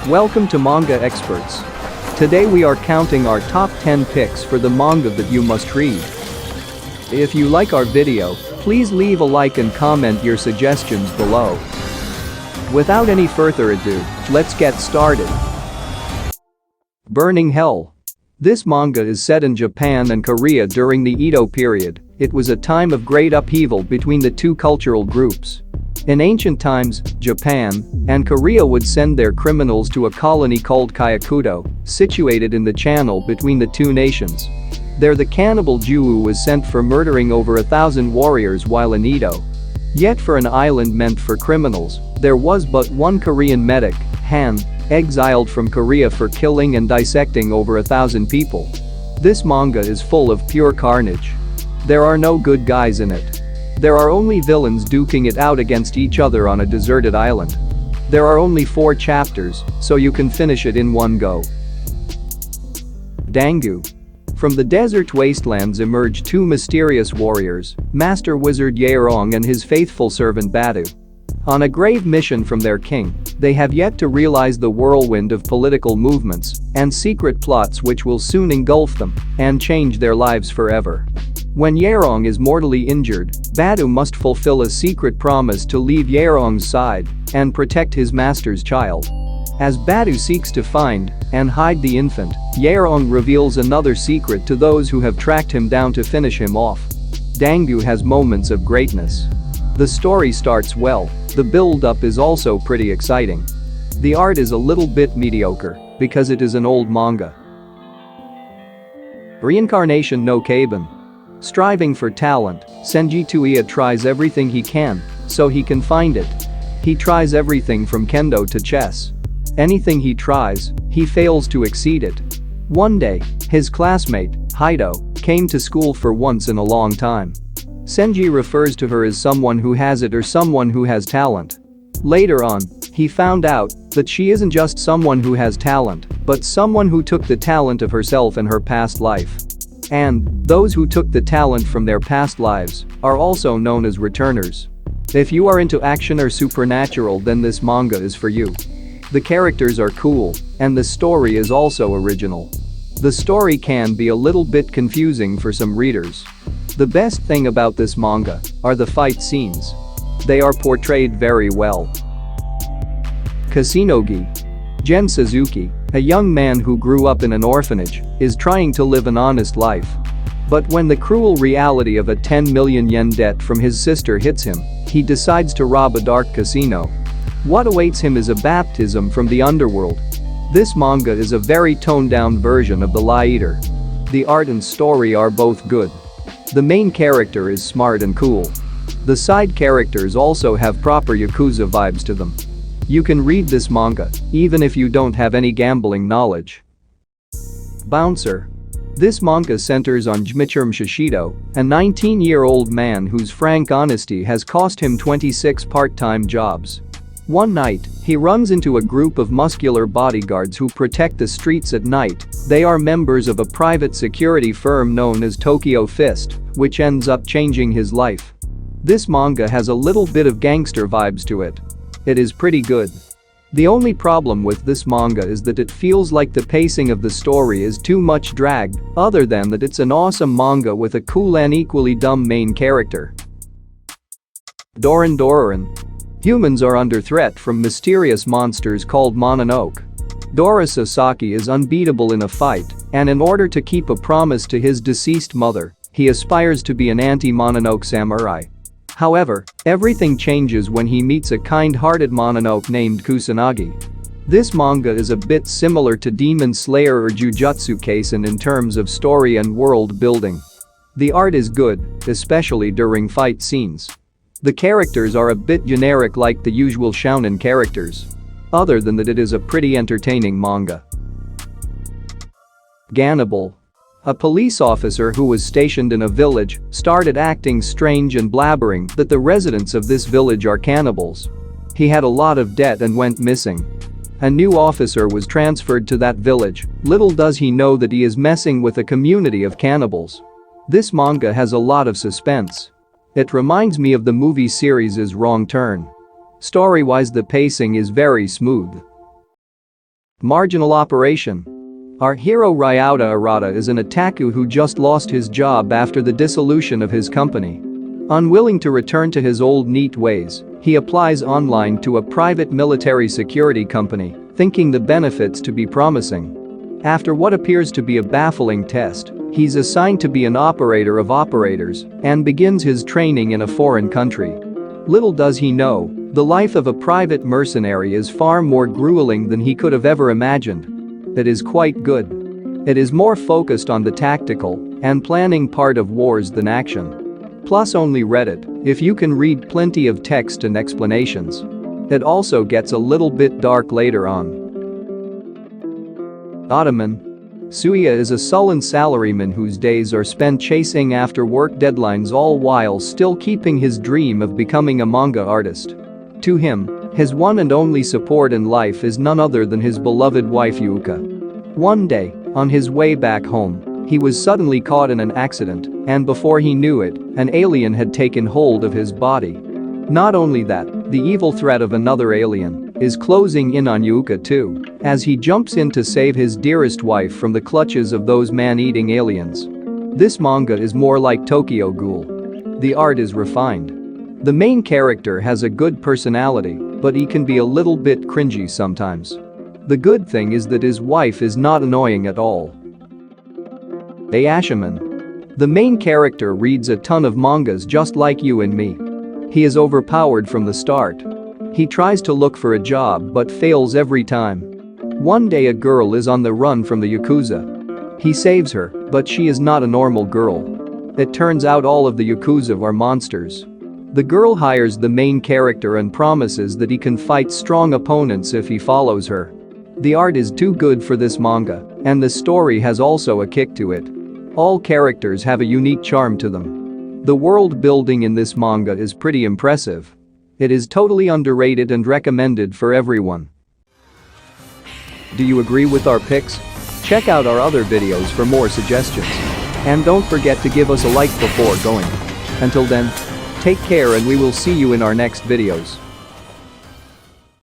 Welcome to Manga Experts. Today we are counting our top 10 picks for the manga that you must read. If you like our video, please leave a like and comment your suggestions below. Without any further ado, let's get started. Burning Hell. This manga is set in Japan and Korea during the Edo period. It was a time of great upheaval between the two cultural groups. In ancient times, Japan and Korea would send their criminals to a colony called Kyokudo, situated in the channel between the two nations. There the cannibal Juwu was sent for murdering over 1,000 warriors while in Edo. Yet for an island meant for criminals, there was but one Korean medic, Han, exiled from Korea for killing and dissecting over 1,000 people. This manga is full of pure carnage. There are no good guys in it. There are only villains duking it out against each other on a deserted island. There are only 4 chapters, so you can finish it in one go. Dangu. From the desert wastelands emerge 2 mysterious warriors, Master Wizard Yaerong and his faithful servant Badu. On a grave mission from their king, they have yet to realize the whirlwind of political movements and secret plots which will soon engulf them and change their lives forever. When Yaerong is mortally injured, Badu must fulfill a secret promise to leave Yaerong's side and protect his master's child. As Badu seeks to find and hide the infant, Yaerong reveals another secret to those who have tracked him down to finish him off. Dangu has moments of greatness. The story starts well, the build-up is also pretty exciting. The art is a little bit mediocre because it is an old manga. Reincarnation no Kaban. Striving for talent, Senji Tuiya tries everything he can so he can find it. He tries everything from kendo to chess. Anything he tries, he fails to exceed it. One day, his classmate, Haido, came to school for once in a long time. Senji refers to her as someone who has it or someone who has talent. Later on, he found out that she isn't just someone who has talent, but someone who took the talent of herself in her past life. And those who took the talent from their past lives are also known as returners. If you are into action or supernatural, then this manga is for you. The characters are cool, and the story is also original. The story can be a little bit confusing for some readers. The best thing about this manga are the fight scenes. They are portrayed very well. Kasinogi. Gen Suzuki, a young man who grew up in an orphanage, is trying to live an honest life. But when the cruel reality of a 10 million yen debt from his sister hits him, he decides to rob a dark casino. What awaits him is a baptism from the underworld. This manga is a very toned-down version of The Lie Eater. The art and story are both good. The main character is smart and cool. The side characters also have proper Yakuza vibes to them. You can read this manga, even if you don't have any gambling knowledge. Bouncer. This manga centers on Jmichurm Shishido, a 19-year-old man whose frank honesty has cost him 26 part-time jobs. One night, he runs into a group of muscular bodyguards who protect the streets at night. They are members of a private security firm known as Tokyo Fist, which ends up changing his life. This manga has a little bit of gangster vibes to it. It is pretty good. The only problem with this manga is that it feels like the pacing of the story is too much dragged, other than that it's an awesome manga with a cool and equally dumb main character. Doran. Humans are under threat from mysterious monsters called Mononoke. Dora Sasaki is unbeatable in a fight, and in order to keep a promise to his deceased mother, he aspires to be an anti-Mononoke samurai. However, everything changes when he meets a kind-hearted Mononoke named Kusanagi. This manga is a bit similar to Demon Slayer or Jujutsu Kaisen in terms of story and world building. The art is good, especially during fight scenes. The characters are a bit generic like the usual shounen characters. Other than that, it is a pretty entertaining manga. Gannibal. A police officer who was stationed in a village started acting strange and blabbering that the residents of this village are cannibals. He had a lot of debt and went missing. A new officer was transferred to that village. Little does he know that he is messing with a community of cannibals. This manga has a lot of suspense. It reminds me of the movie series' Wrong Turn. Story-wise, the pacing is very smooth. Marginal operation. Our hero Ryota Arata is an otaku who just lost his job after the dissolution of his company. Unwilling to return to his old neat ways, he applies online to a private military security company, thinking the benefits to be promising. After what appears to be a baffling test, he's assigned to be an operator of operators and begins his training in a foreign country. Little does he know, the life of a private mercenary is far more grueling than he could have ever imagined. It is quite good. It is more focused on the tactical and planning part of wars than action. Plus only read it if you can read plenty of text and explanations. It also gets a little bit dark later on. Ottoman. Suya is a sullen salaryman whose days are spent chasing after work deadlines all while still keeping his dream of becoming a manga artist. To him, his one and only support in life is none other than his beloved wife Yuka. One day, on his way back home, he was suddenly caught in an accident, and before he knew it, an alien had taken hold of his body. Not only that, the evil threat of another alien is closing in on Yuka too, as he jumps in to save his dearest wife from the clutches of those man-eating aliens. This manga is more like Tokyo Ghoul. The art is refined. The main character has a good personality, but he can be a little bit cringy sometimes. The good thing is that his wife is not annoying at all. Ashaman. The main character reads a ton of mangas just like you and me. He is overpowered from the start. He tries to look for a job but fails every time. One day a girl is on the run from the Yakuza. He saves her, but she is not a normal girl. It turns out all of the Yakuza are monsters. The girl hires the main character and promises that he can fight strong opponents if he follows her. The art is too good for this manga, and the story has also a kick to it. All characters have a unique charm to them. The world building in this manga is pretty impressive. It is totally underrated and recommended for everyone. Do you agree with our picks? Check out our other videos for more suggestions. And don't forget to give us a like before going. Until then, take care and we will see you in our next videos.